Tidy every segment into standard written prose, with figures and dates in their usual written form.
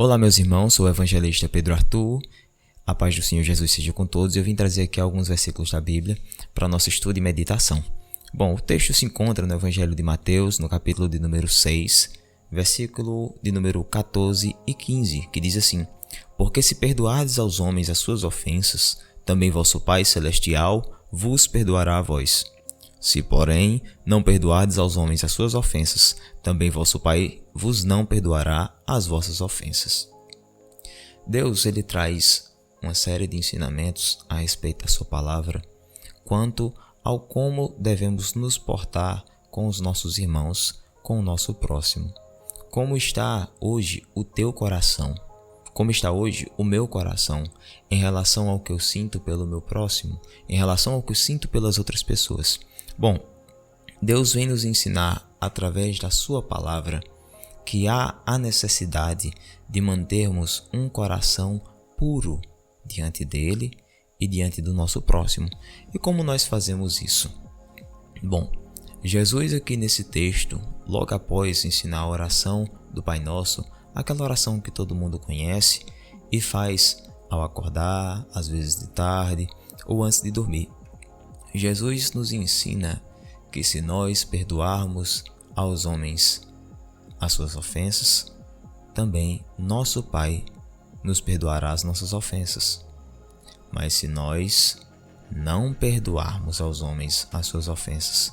Olá, meus irmãos, sou o evangelista Pedro Arthur. A paz do Senhor Jesus seja com todos. Eu vim trazer aqui alguns versículos da Bíblia para nosso estudo e meditação. Bom, o texto se encontra no Evangelho de Mateus, no capítulo de número 6, versículo de número 14 e 15, que diz assim: Porque se perdoardes aos homens as suas ofensas, também vosso Pai Celestial vos perdoará a vós. Se, porém, não perdoardes aos homens as suas ofensas, também vosso Pai vos não perdoará as vossas ofensas. Deus, ele traz uma série de ensinamentos a respeito da sua palavra, quanto ao como devemos nos portar com os nossos irmãos, com o nosso próximo. Como está hoje o teu coração? Como está hoje o meu coração em relação ao que eu sinto pelo meu próximo, em relação ao que eu sinto pelas outras pessoas? Bom, Deus vem nos ensinar através da sua palavra que há a necessidade de mantermos um coração puro diante dele e diante do nosso próximo. E como nós fazemos isso? Bom, Jesus aqui nesse texto, logo após ensinar a oração do Pai Nosso, aquela oração que todo mundo conhece e faz ao acordar, às vezes de tarde ou antes de dormir. Jesus nos ensina que se nós perdoarmos aos homens as suas ofensas, também nosso Pai nos perdoará as nossas ofensas. Mas se nós não perdoarmos aos homens as suas ofensas,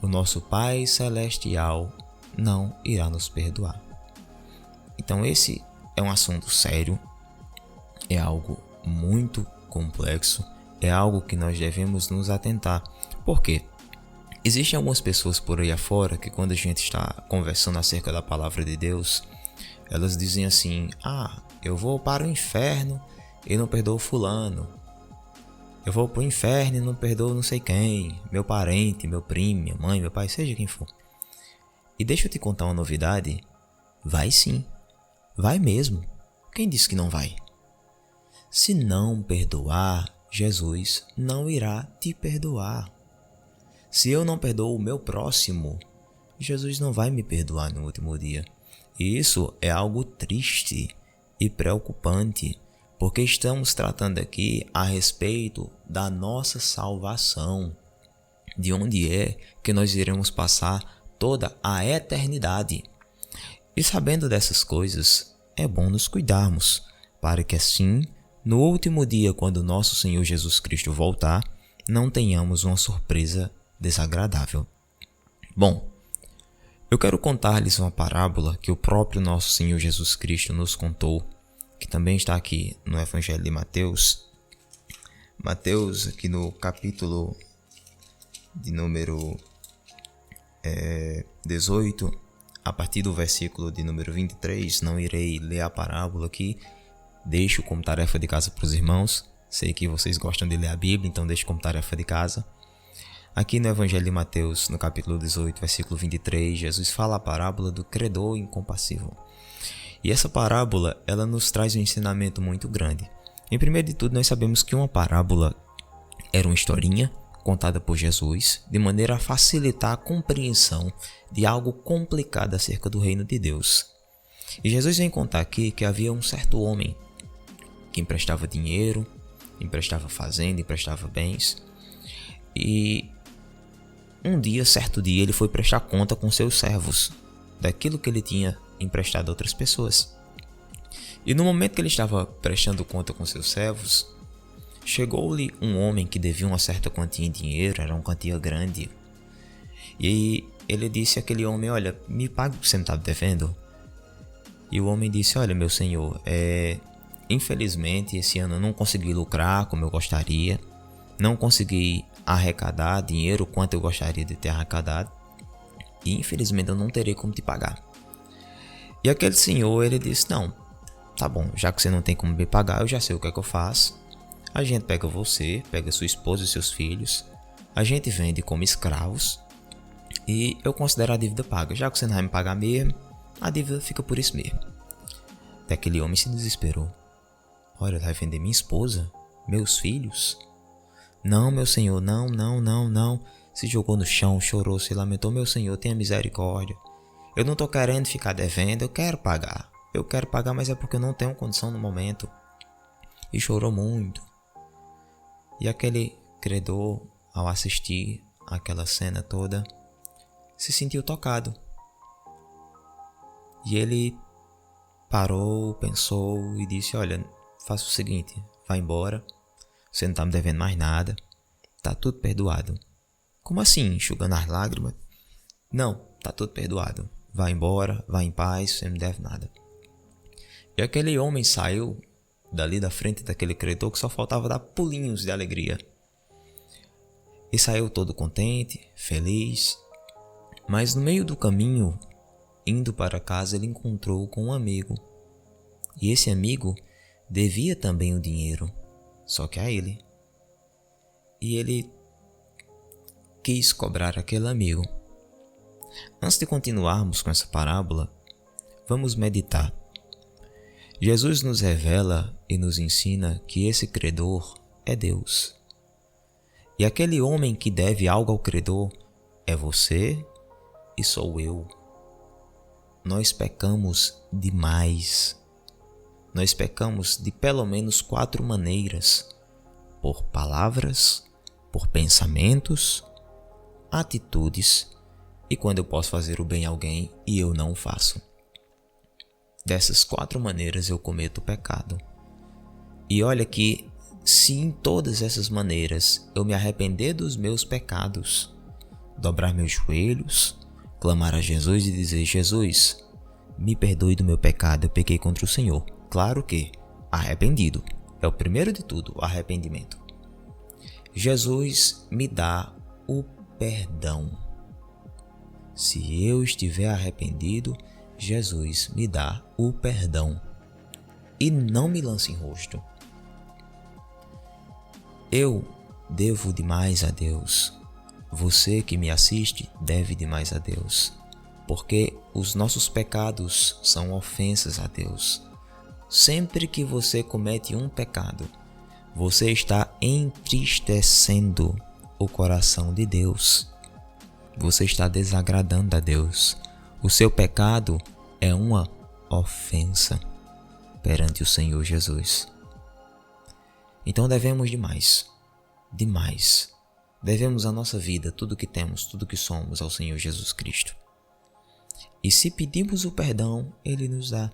o nosso Pai Celestial não irá nos perdoar. Então esse é um assunto sério, é algo muito complexo, é algo que nós devemos nos atentar. Por quê? Existem algumas pessoas por aí afora que quando a gente está conversando acerca da palavra de Deus, elas dizem assim: eu vou para o inferno e não perdoo fulano. Eu vou para o inferno e não perdoo não sei quem, meu parente, meu primo, minha mãe, meu pai, seja quem for. E deixa eu te contar uma novidade. Vai sim, vai mesmo. Quem disse que não vai? Se não perdoar, Jesus não irá te perdoar. Se eu não perdoo o meu próximo, Jesus não vai me perdoar no último dia. E isso é algo triste e preocupante, porque estamos tratando aqui a respeito da nossa salvação, de onde é que nós iremos passar toda a eternidade. E sabendo dessas coisas, é bom nos cuidarmos, para que assim, no último dia, quando nosso Senhor Jesus Cristo voltar, não tenhamos uma surpresa desagradável. Bom, eu quero contar-lhes uma parábola que o próprio nosso Senhor Jesus Cristo nos contou, que também está aqui no Evangelho de Mateus. Mateus, aqui no capítulo de número 18, a partir do versículo de número 23, não irei ler a parábola aqui, deixo como tarefa de casa para os irmãos. Sei que vocês gostam de ler a Bíblia, então deixo como tarefa de casa. Aqui no Evangelho de Mateus, no capítulo 18, versículo 23, Jesus fala a parábola do credor incompassível. E essa parábola, ela nos traz um ensinamento muito grande. Em primeiro de tudo, nós sabemos que uma parábola era uma historinha contada por Jesus, de maneira a facilitar a compreensão de algo complicado acerca do reino de Deus. E Jesus vem contar aqui que havia um certo homem que emprestava dinheiro, emprestava fazenda, emprestava bens. E certo dia, ele foi prestar conta com seus servos daquilo que ele tinha emprestado a outras pessoas. E no momento que ele estava prestando conta com seus servos, chegou-lhe um homem que devia uma certa quantia em dinheiro, era uma quantia grande. E ele disse àquele homem: olha, me pague o que você me está devendo. E o homem disse: olha, meu senhor, infelizmente esse ano eu não consegui lucrar como eu gostaria, não consegui arrecadar dinheiro quanto eu gostaria de ter arrecadado, e infelizmente eu não terei como te pagar. E aquele senhor, ele disse: não, tá bom, já que você não tem como me pagar, eu já sei o que é que eu faço. A gente pega você, pega sua esposa e seus filhos, a gente vende como escravos e eu considero a dívida paga. Já que você não vai me pagar mesmo, a dívida fica por isso mesmo. Até aquele homem se desesperou. Olha, vai vender minha esposa? Meus filhos? Não, meu senhor, não. Se jogou no chão, chorou, se lamentou. Meu senhor, tenha misericórdia. Eu não tô querendo ficar devendo, eu quero pagar. eu quero pagar, mas é porque eu não tenho condição no momento. E chorou muito. E aquele credor, ao assistir aquela cena toda, se sentiu tocado. E ele parou, pensou e disse: olha, faça o seguinte, vai embora, você não está me devendo mais nada, tá tudo perdoado. Como assim? Enxugando as lágrimas? Não, tá tudo perdoado. Vai embora, vai em paz, você não me deve nada. E aquele homem saiu dali da frente daquele credor que só faltava dar pulinhos de alegria. E saiu todo contente, feliz. Mas no meio do caminho, indo para casa, ele encontrou com um amigo. E esse amigo devia também o dinheiro, só que a ele. E ele quis cobrar aquele amigo. Antes de continuarmos com essa parábola, vamos meditar. Jesus nos revela e nos ensina que esse credor é Deus. E aquele homem que deve algo ao credor é você e sou eu. Nós pecamos demais. Nós pecamos de pelo menos 4 maneiras: por palavras, por pensamentos, atitudes e quando eu posso fazer o bem a alguém e eu não faço. Dessas 4 maneiras eu cometo pecado. E olha que se em todas essas maneiras eu me arrepender dos meus pecados, dobrar meus joelhos, clamar a Jesus e dizer: Jesus, me perdoe do meu pecado, eu pequei contra o Senhor. Claro que arrependido. É o primeiro de tudo, o arrependimento. Jesus me dá o perdão. Se eu estiver arrependido, Jesus me dá o perdão. E não me lance em rosto. Eu devo demais a Deus. Você que me assiste deve demais a Deus. Porque os nossos pecados são ofensas a Deus. Sempre que você comete um pecado, você está entristecendo o coração de Deus. Você está desagradando a Deus. O seu pecado é uma ofensa perante o Senhor Jesus. Então devemos demais. Devemos a nossa vida, tudo que temos, tudo que somos ao Senhor Jesus Cristo. E se pedimos o perdão, Ele nos dá.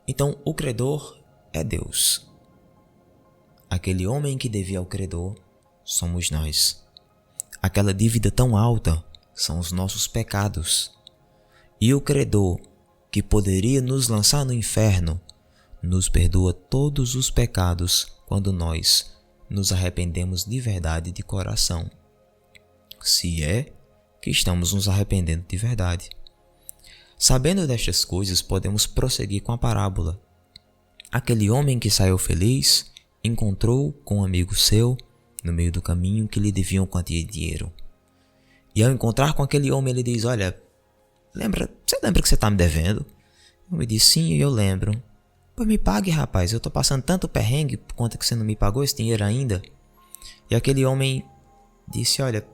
Então o credor é Deus. Aquele homem que devia ao credor somos nós. Aquela dívida tão alta são os nossos pecados. E o credor que poderia nos lançar no inferno nos perdoa todos os pecados quando nós nos arrependemos de verdade de coração. Se é que estamos nos arrependendo de verdade. Sabendo destas coisas, podemos prosseguir com a parábola. Aquele homem que saiu feliz encontrou com um amigo seu no meio do caminho que lhe devia uma quantia de dinheiro. E ao encontrar com aquele homem, ele diz: olha, você lembra que você está me devendo? Eu disse: sim, eu lembro. Pois me pague, rapaz, eu estou passando tanto perrengue por conta que você não me pagou esse dinheiro ainda. E aquele homem disse: olha,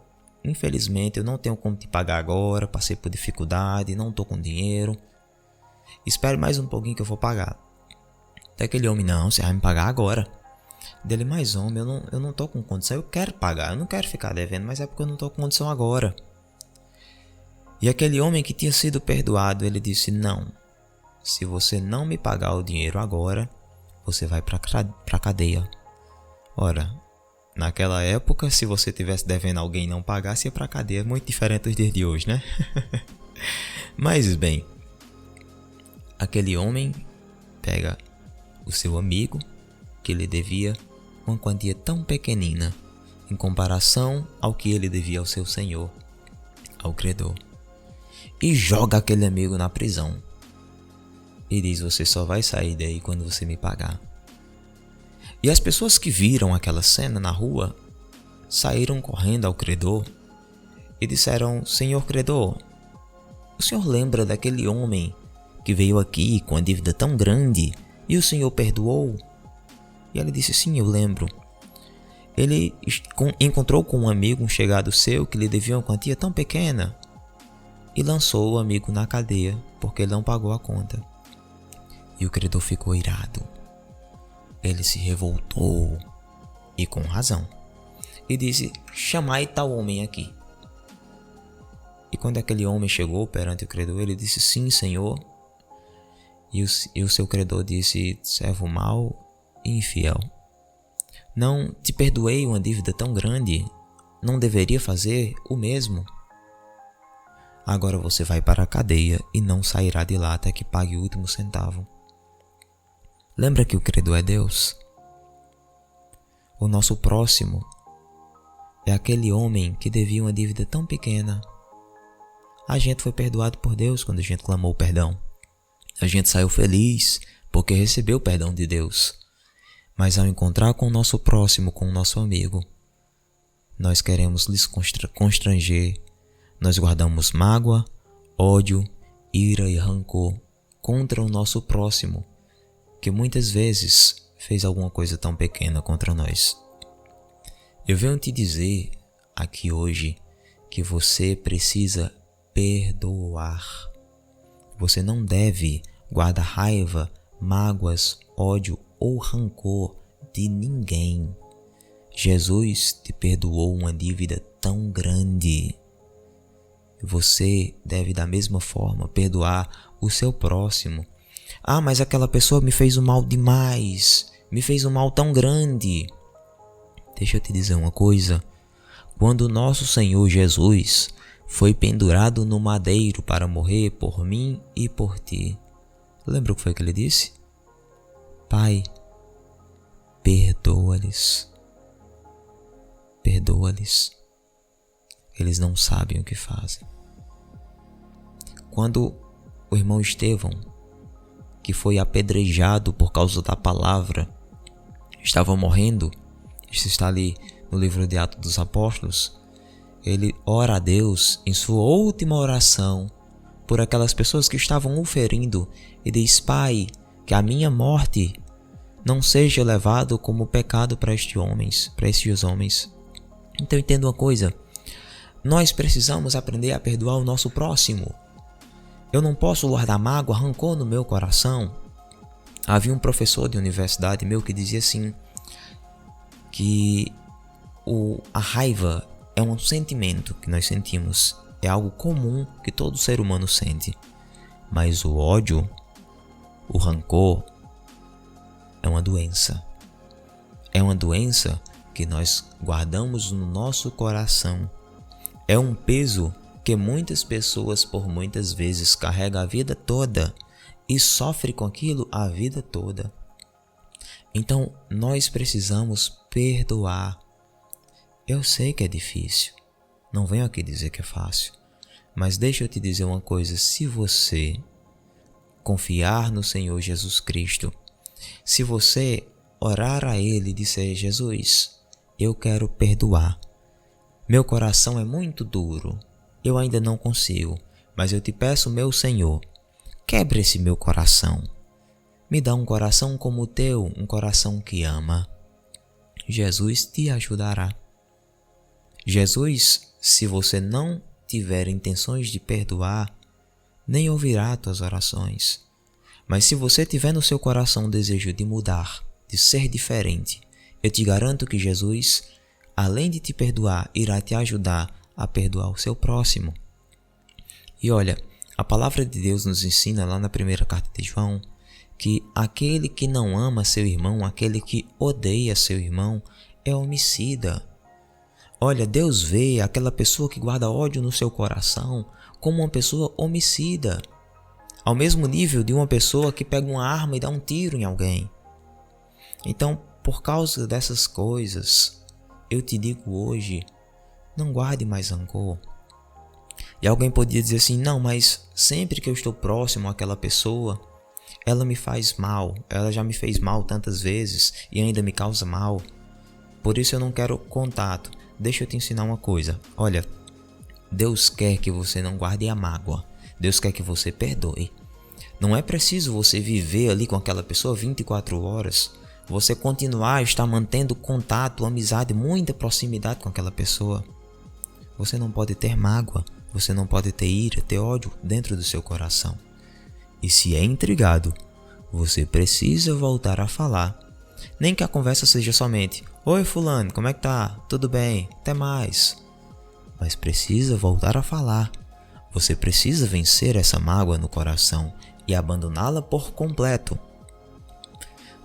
infelizmente eu não tenho como te pagar agora, passei por dificuldade, não estou com dinheiro. Espere mais um pouquinho que eu vou pagar. Até aquele homem: não, você vai me pagar agora. Dele: mais homem, eu não estou com condição, eu quero pagar, eu não quero ficar devendo, mas é porque eu não estou com condição agora. E aquele homem que tinha sido perdoado, ele disse: não, se você não me pagar o dinheiro agora, você vai para a cadeia. Ora, naquela época, se você tivesse devendo alguém e não pagasse, ia para a cadeia. Muito diferente dos dias de hoje, né? Mas bem, aquele homem pega o seu amigo, que lhe devia uma quantia tão pequenina em comparação ao que ele devia ao seu senhor, ao credor, e joga aquele amigo na prisão. E diz: você só vai sair daí quando você me pagar. E as pessoas que viram aquela cena na rua saíram correndo ao credor e disseram: senhor credor, o senhor lembra daquele homem que veio aqui com a dívida tão grande e o senhor perdoou? E ele disse: sim, eu lembro. Ele encontrou com um amigo, um chegado seu, que lhe devia uma quantia tão pequena. e lançou o amigo na cadeia porque ele não pagou a conta. E o credor ficou irado. Ele se revoltou, e com razão, e disse: chamai tal homem aqui. E quando aquele homem chegou perante o credor, ele disse: sim, senhor. E o seu credor disse: servo mau e infiel, não te perdoei uma dívida tão grande? Não deveria fazer o mesmo? Agora você vai para a cadeia e não sairá de lá até que pague o último centavo. Lembra que o credor é Deus? O nosso próximo é aquele homem que devia uma dívida tão pequena. A gente foi perdoado por Deus quando a gente clamou o perdão. A gente saiu feliz porque recebeu o perdão de Deus. Mas ao encontrar com o nosso próximo, com o nosso amigo, nós queremos lhes constranger. Nós guardamos mágoa, ódio, ira e rancor contra o nosso próximo, que muitas vezes fez alguma coisa tão pequena contra nós. Eu venho te dizer aqui hoje que você precisa perdoar. Você não deve guardar raiva, mágoas, ódio ou rancor de ninguém. Jesus te perdoou uma dívida tão grande. Você deve da mesma forma perdoar o seu próximo. Ah, mas aquela pessoa me fez um mal demais, me fez um mal tão grande. Deixa eu te dizer uma coisa. Quando o nosso Senhor Jesus foi pendurado no madeiro para morrer por mim e por ti, lembra o que foi que ele disse? Pai, perdoa-lhes. Perdoa-lhes. Eles não sabem o que fazem. Quando o irmão Estevão, que foi apedrejado por causa da palavra, estava morrendo, isso está ali no livro de Atos dos Apóstolos, ele ora a Deus em sua última oração por aquelas pessoas que estavam o ferindo e diz: Pai, que a minha morte não seja levado como pecado para estes homens. Então entenda uma coisa, nós precisamos aprender a perdoar o nosso próximo. Eu não posso guardar mágoa, rancor no meu coração. Havia um professor de universidade meu que dizia assim, que a raiva é um sentimento que nós sentimos, é algo comum que todo ser humano sente. Mas o ódio, o rancor, é uma doença. É uma doença que nós guardamos no nosso coração. É um peso que muitas pessoas por muitas vezes carregam a vida toda e sofrem com aquilo a vida toda. Então nós precisamos perdoar. Eu sei que é difícil, não venho aqui dizer que é fácil, mas deixa eu te dizer uma coisa: se você confiar no Senhor Jesus Cristo, se você orar a Ele e dizer: Jesus, eu quero perdoar, meu coração é muito duro, eu ainda não consigo, mas eu te peço, meu Senhor, quebre esse meu coração, me dá um coração como o teu, um coração que ama. Jesus te ajudará. Jesus, se você não tiver intenções de perdoar, nem ouvirá tuas orações. Mas se você tiver no seu coração o desejo de mudar, de ser diferente, eu te garanto que Jesus, além de te perdoar, irá te ajudar a perdoar o seu próximo. E olha, a palavra de Deus nos ensina lá na primeira carta de João, que aquele que não ama seu irmão, aquele que odeia seu irmão, é homicida. Olha, Deus vê aquela pessoa que guarda ódio no seu coração como uma pessoa homicida, ao mesmo nível de uma pessoa que pega uma arma e dá um tiro em alguém. Então, por causa dessas coisas, eu te digo hoje, não guarde mais rancor. E alguém podia dizer assim: não, mas sempre que eu estou próximo àquela pessoa, ela me faz mal, ela já me fez mal tantas vezes e ainda me causa mal, por isso eu não quero contato. Deixa eu te ensinar uma coisa. Olha, Deus quer que você não guarde a mágoa. Deus quer que você perdoe. Não é preciso você viver ali com aquela pessoa 24 horas. Você continuar a estar mantendo contato, amizade, muita proximidade com aquela pessoa. Você não pode ter mágoa. Você não pode ter ira, ter ódio dentro do seu coração. E se é intrigado, você precisa voltar a falar. Nem que a conversa seja somente: oi fulano, como é que tá? Tudo bem? Até mais. Mas precisa voltar a falar. Você precisa vencer essa mágoa no coração e abandoná-la por completo.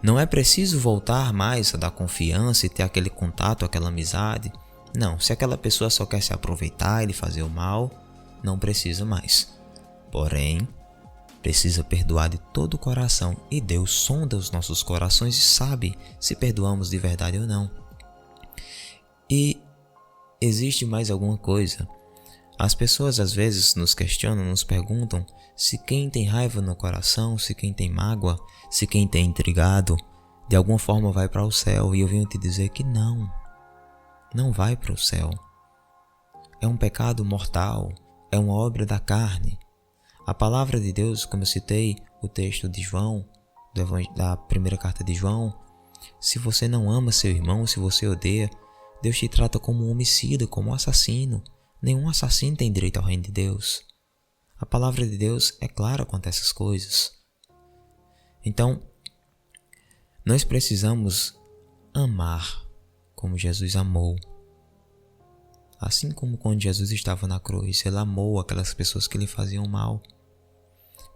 Não é preciso voltar mais a dar confiança e ter aquele contato, aquela amizade. Não, se aquela pessoa só quer se aproveitar e lhe fazer o mal, não precisa mais. Porém, precisa perdoar de todo o coração, e Deus sonda os nossos corações e sabe se perdoamos de verdade ou não. E existe mais alguma coisa. As pessoas às vezes nos questionam, nos perguntam se quem tem raiva no coração, se quem tem mágoa, se quem tem intrigado, de alguma forma vai para o céu. E eu venho te dizer que não vai para o céu. É um pecado mortal, é uma obra da carne. A palavra de Deus, como eu citei o texto de João, da primeira carta de João, se você não ama seu irmão, se você odeia, Deus te trata como um homicida, como um assassino. Nenhum assassino tem direito ao reino de Deus. A palavra de Deus é clara quanto a essas coisas. Então, nós precisamos amar como Jesus amou. Assim como quando Jesus estava na cruz, Ele amou aquelas pessoas que lhe faziam mal.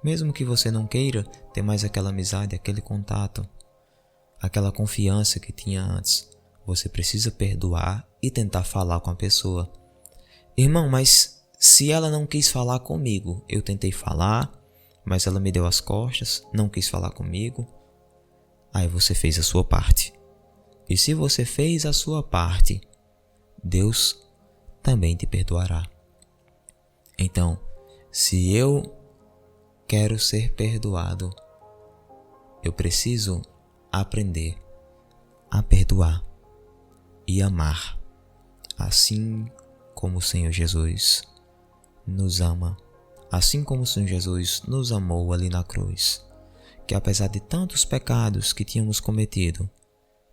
Mesmo que você não queira ter mais aquela amizade, aquele contato, aquela confiança que tinha antes, você precisa perdoar e tentar falar com a pessoa. Irmão, mas se ela não quis falar comigo, eu tentei falar, mas ela me deu as costas, não quis falar comigo, aí você fez a sua parte. E se você fez a sua parte, Deus também te perdoará. Então, se eu quero ser perdoado, eu preciso aprender a perdoar e amar, assim como o Senhor Jesus nos ama, assim como o Senhor Jesus nos amou ali na cruz, que apesar de tantos pecados que tínhamos cometido,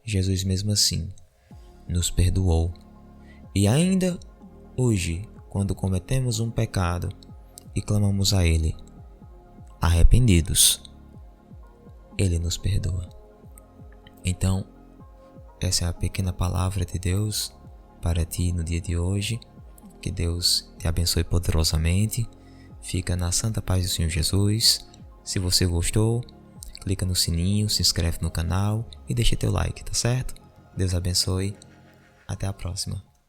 Jesus mesmo assim nos perdoou. E ainda hoje, quando cometemos um pecado e clamamos a Ele, arrependidos, Ele nos perdoa. Então, essa é a pequena palavra de Deus para ti no dia de hoje. Que Deus te abençoe poderosamente. Fica na santa paz do Senhor Jesus. Se você gostou, clica no sininho, se inscreve no canal e deixa teu like, tá certo? Deus abençoe. Até a próxima.